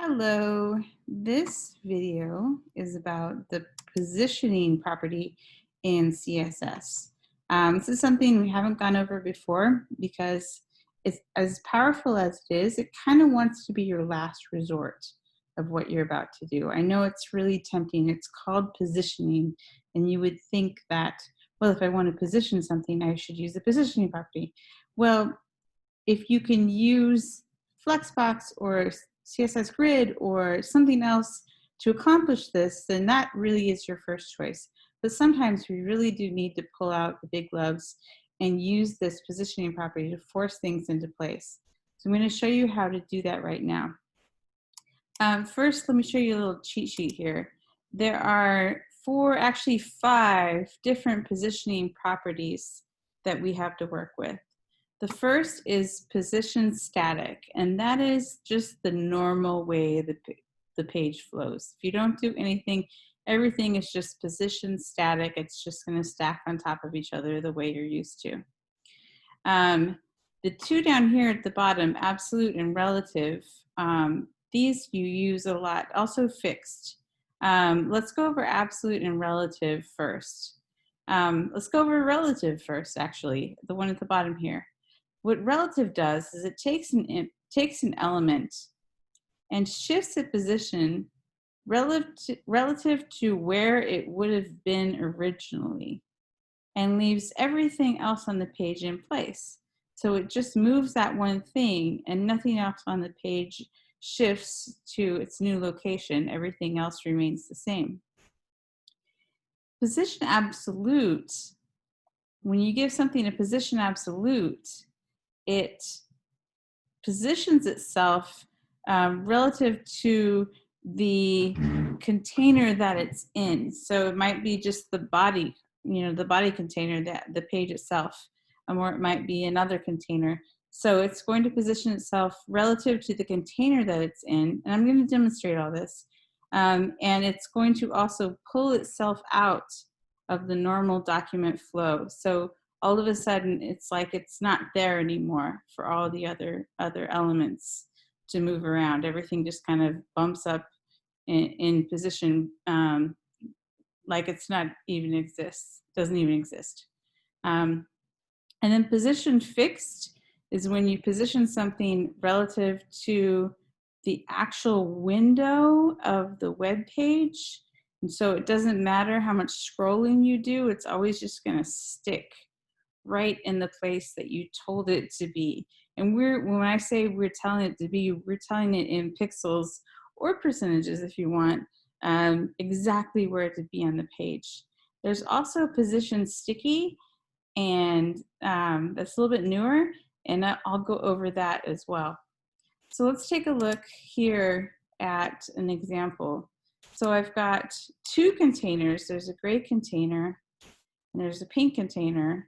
Hello, this video is about the positioning property in CSS. This is something we haven't gone over before because it's as powerful as it is, it kind of wants to be your last resort of what you're about to do. I know it's really tempting. It's called positioning, and you would think that, well, if I want to position something, I should use the positioning property. Well, if you can use Flexbox or CSS Grid or something else to accomplish this, then that really is your first choice. But sometimes we really do need to pull out the big gloves and use this positioning property to force things into place. So I'm going to show you how to do that right now. First, let me show you a little cheat sheet here. There are actually five different positioning properties that we have to work with. The first is position static, and that is just the normal way the page flows. If you don't do anything, everything is just position static. It's just going to stack on top of each other the way you're used to. The two down here at the bottom, absolute and relative, these you use a lot. Also fixed. Let's go over absolute and relative first. Let's go over relative first, actually, the one at the bottom here. What relative does is it takes an element and shifts its position relative to where it would have been originally and leaves everything else on the page in place. So it just moves that one thing and nothing else on the page shifts to its new location. Everything else remains the same. Position absolute, when you give something a position absolute, it positions itself relative to the container that it's in. So it might be just the body, the body container, that the page itself, or it might be another container. So it's going to position itself relative to the container that it's in. And I'm going to demonstrate all this. And it's going to also pull itself out of the normal document flow. So all of a sudden, it's like it's not there anymore for all the other elements to move around. Everything just kind of bumps up in position like it's not even exists, doesn't even exist. And then position fixed is when you position something relative to the actual window of the web page. And so it doesn't matter how much scrolling you do, it's always just going to stick right in the place that you told it to be. And when I say we're telling it to be, we're telling it in pixels or percentages if you want, exactly where to be on the page. There's also position sticky, and that's a little bit newer, and I'll go over that as well. So let's take a look here at an example. So I've got two containers. There's a gray container and there's a pink container.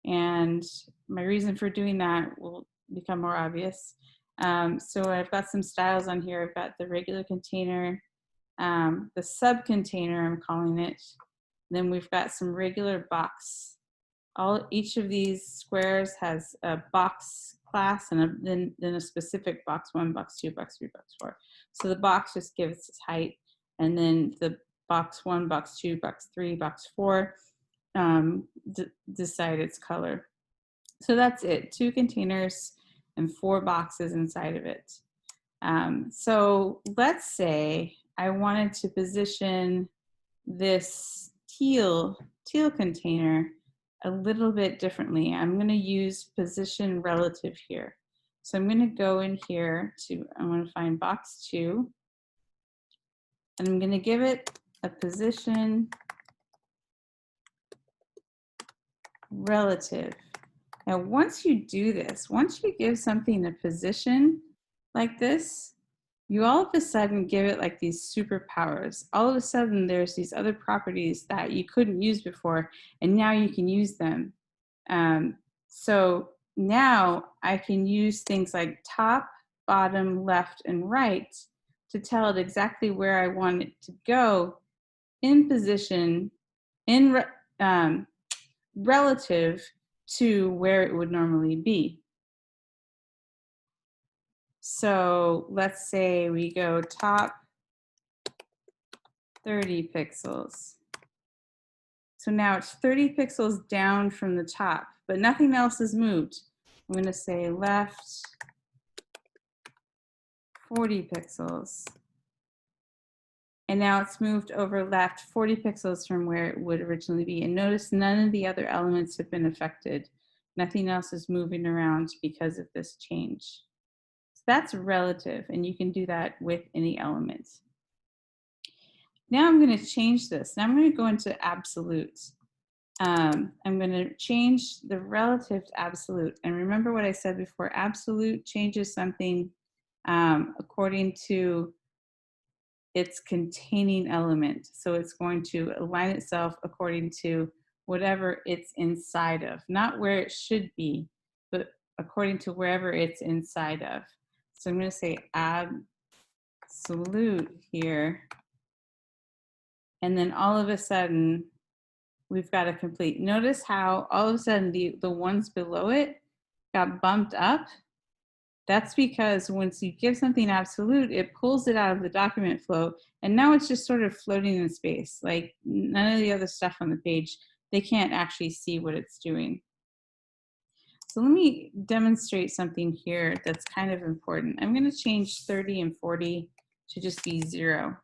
And my reason for doing that will become more obvious. So I've got some styles on here. I've got the regular container, the sub container, I'm calling it. Then we've got some regular box. Each of these squares has a box class and then a specific box 1, box 2, box 3, box 4. So the box just gives its height, and then the box 1, box 2, box 3, box 4 decide its color. So that's it, 2 containers and 4 boxes inside of it. So let's say I wanted to position this teal container a little bit differently. I'm going to use position relative here. So I'm going to go in here I'm going to find box 2, and I'm going to give it a position relative. Now, once you do this, once you give something a position like this, you all of a sudden give it like these superpowers. All of a sudden, there's these other properties that you couldn't use before, and now you can use them. So now I can use things like top, bottom, left, and right to tell it exactly where I want it to go in position, relative to where it would normally be. So let's say we go top 30 pixels. So now it's 30 pixels down from the top, but nothing else has moved. I'm going to say left 40 pixels. And now it's moved over left 40 pixels from where it would originally be. And notice none of the other elements have been affected. Nothing else is moving around because of this change. So that's relative, and you can do that with any element. Now I'm going to change this. Now I'm going to go into absolute. I'm going to change the relative to absolute. And remember what I said before, absolute changes something according to its containing element. So it's going to align itself according to whatever it's inside of, not where it should be, but according to wherever it's inside of. So I'm going to say absolute here. And then all of a sudden, we've got a complete. Notice how all of a sudden the ones below it got bumped up. That's because once you give something absolute, it pulls it out of the document flow, and now it's just sort of floating in space. Like none of the other stuff on the page, they can't actually see what it's doing. So let me demonstrate something here that's kind of important. I'm going to change 30 and 40 to just be 0.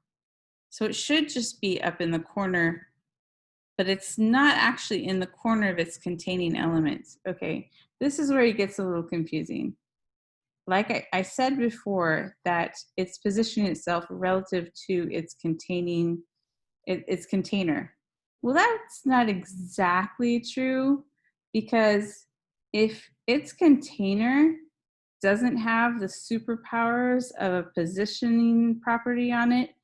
So it should just be up in the corner, but it's not actually in the corner of its containing elements. Okay, this is where it gets a little confusing. Like I said before, that it's positioning itself relative to its containing, its container. Well, that's not exactly true, because if its container doesn't have the superpowers of a positioning property on it,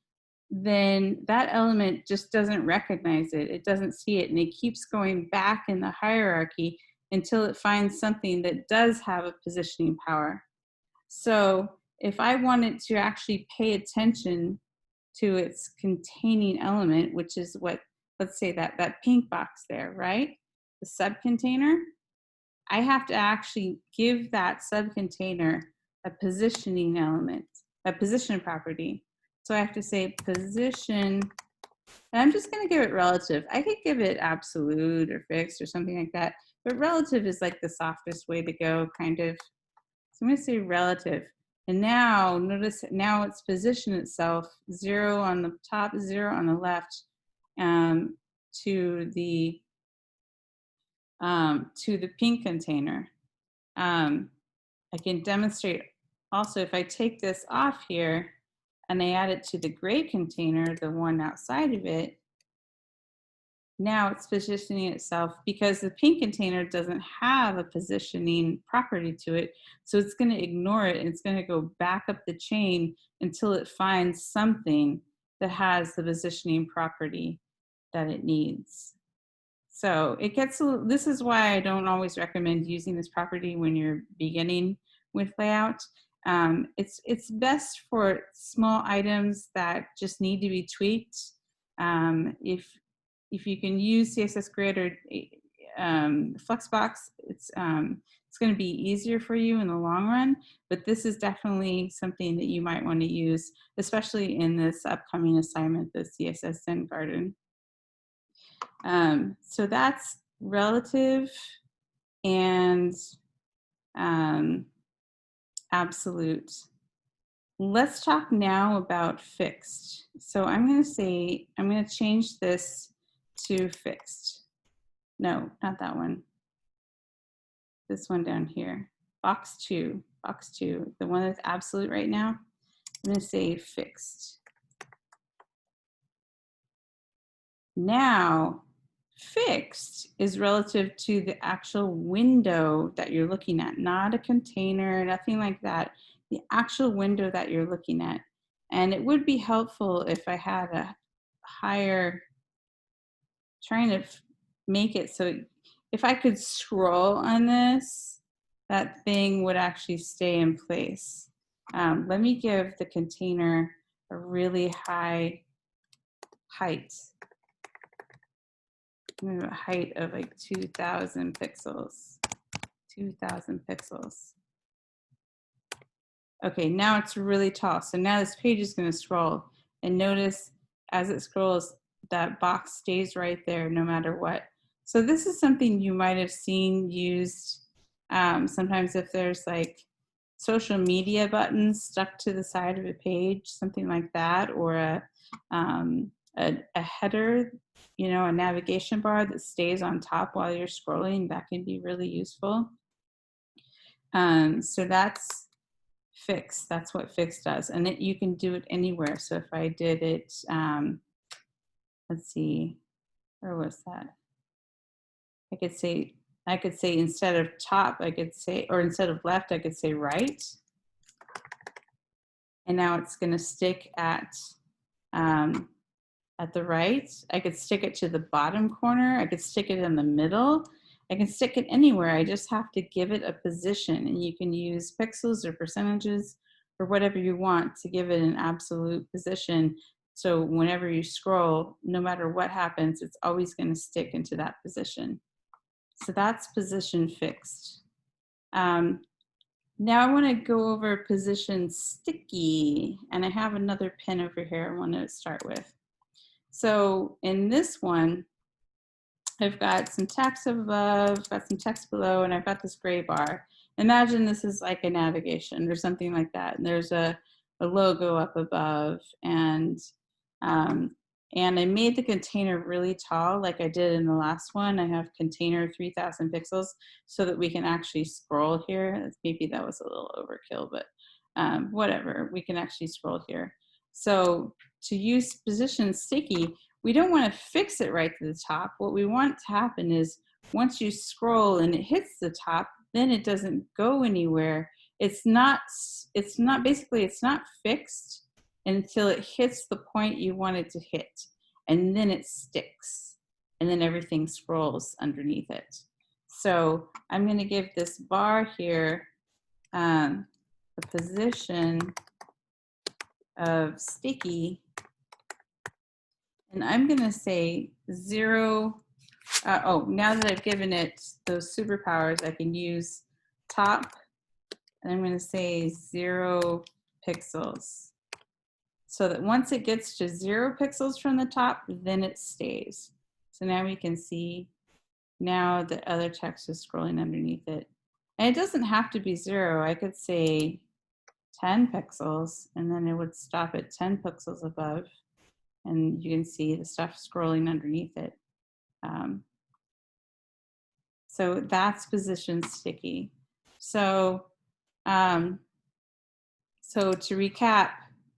then that element just doesn't recognize it. It doesn't see it, and it keeps going back in the hierarchy until it finds something that does have a positioning power. So if I wanted to actually pay attention to its containing element, which is what, let's say that pink box there, right? The subcontainer, I have to actually give that subcontainer a positioning element, a position property. So I have to say position, and I'm just going to give it relative. I could give it absolute or fixed or something like that, but relative is like the softest way to go, kind of. So I'm going to say relative. And now notice now it's positioned itself 0 on the top, 0 on the left, to the pink container. I can demonstrate also if I take this off here and I add it to the gray container, the one outside of it, now it's positioning itself because the pink container doesn't have a positioning property to it. So it's going to ignore it, and it's going to go back up the chain until it finds something that has the positioning property that it needs. So it gets, this is why I don't always recommend using this property when you're beginning with layout. It's best for small items that just need to be tweaked. If you can use CSS Grid or Flexbox, it's going to be easier for you in the long run, but this is definitely something that you might want to use, especially in this upcoming assignment, the CSS Zen Garden. So that's relative and absolute. Let's talk now about fixed. So I'm going to change this to fixed. No, not that one. This one down here. Box 2, the one that's absolute right now. I'm going to say fixed. Now, fixed is relative to the actual window that you're looking at, not a container, nothing like that. The actual window that you're looking at. And it would be helpful if I had a higher, trying to make it so if I could scroll on this, that thing would actually stay in place. Let me give the container a really high height. A height of like 2,000 pixels. 2,000 pixels. Okay, now it's really tall. So now this page is going to scroll. And notice as it scrolls, that box stays right there no matter what. So this is something you might have seen used sometimes if there's like social media buttons stuck to the side of a page, something like that, or a header, you know, a navigation bar that stays on top while you're scrolling. That can be really useful. So that's Fix. That's what Fix does, and you can do it anywhere. So if I did it, let's see, where was that? I could say instead of top, I could say, or instead of left, I could say right. And now it's going to stick at the right. I could stick it to the bottom corner. I could stick it in the middle. I can stick it anywhere. I just have to give it a position, and you can use pixels or percentages or whatever you want to give it an absolute position. So whenever you scroll, no matter what happens, it's always going to stick into that position. So that's position fixed. Now I want to go over position sticky, and I have another pen over here I want to start with. So in this one, I've got some text above, got some text below, and I've got this gray bar. Imagine this is like a navigation or something like that. And there's a logo up above, and I made the container really tall like I did in the last one. I have container 3000 pixels so that we can actually scroll here. Maybe that was a little overkill, but whatever, we can actually scroll here. So to use position sticky, we don't want to fix it right to the top. What we want to happen is once you scroll and it hits the top, then it doesn't go anywhere. It's not fixed until it hits the point you want it to hit. And then it sticks. And then everything scrolls underneath it. So I'm going to give this bar here a position of sticky. And I'm going to say 0. Now that I've given it those superpowers, I can use top. And I'm going to say 0 pixels. So that once it gets to 0 pixels from the top, then it stays. So now we can see now the other text is scrolling underneath it. And it doesn't have to be 0. I could say 10 pixels, and then it would stop at 10 pixels above. And you can see the stuff scrolling underneath it. So that's position sticky. So, so to recap,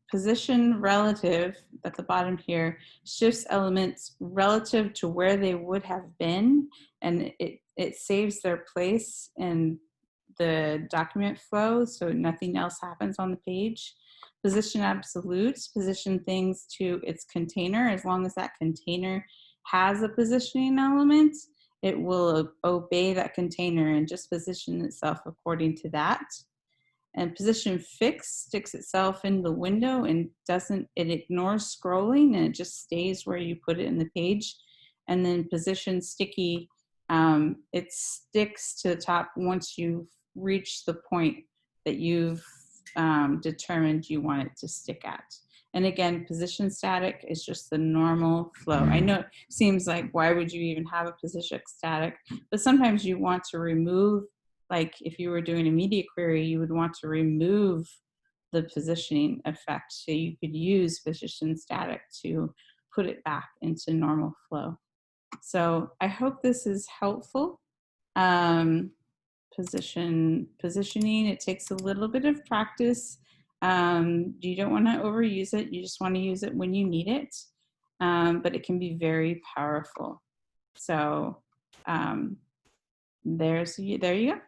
position relative at the bottom here shifts elements relative to where they would have been, and it saves their place in the document flow so nothing else happens on the page. Position absolutes position things to its container. As long as that container has a positioning element, it will obey that container and just position itself according to that. And position fixed sticks itself in the window and it ignores scrolling, and it just stays where you put it in the page. And then position sticky, it sticks to the top once you've reached the point that you've determined you want it to stick at. And again, position static is just the normal flow. I know it seems like, why would you even have a position static? But sometimes you want to remove, like if you were doing a media query, you would want to remove the positioning effect. So you could use position static to put it back into normal flow. So I hope this is helpful. Positioning, it takes a little bit of practice. You don't want to overuse it. You just want to use it when you need it. But it can be very powerful. So there you go.